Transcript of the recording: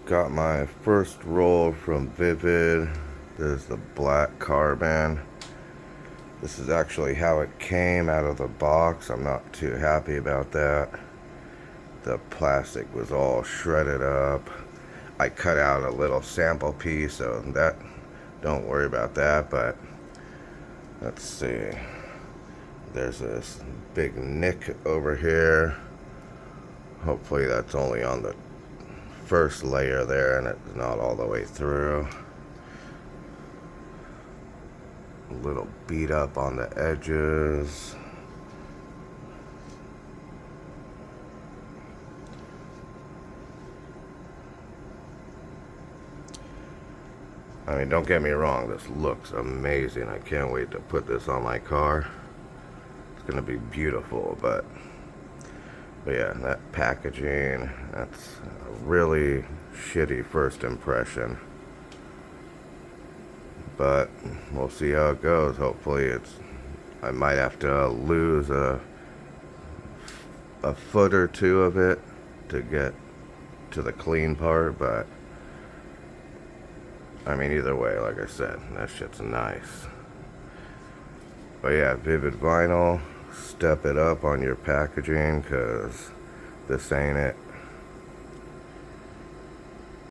Got my first roll from Vivid. There's the black carbon. This is actually how it came out of the box. I'm not too happy about that. The plastic was all shredded up. I cut out a little sample piece, so that, don't worry about that. But let's see. There's this big nick over here. Hopefully that's only on the first layer there and it's not all the way through. A little beat up on the edges. I mean, don't get me wrong, this looks amazing. I can't wait to put this on my car. It's gonna be beautiful, but yeah, that packaging, that's a really shitty first impression. But we'll see how it goes. Hopefully I might have to lose a foot or two of it to get to the clean part, but I mean, either way, like I said, that shit's nice. But yeah, Vivid Vinyl, step it up on your packaging, because this ain't it.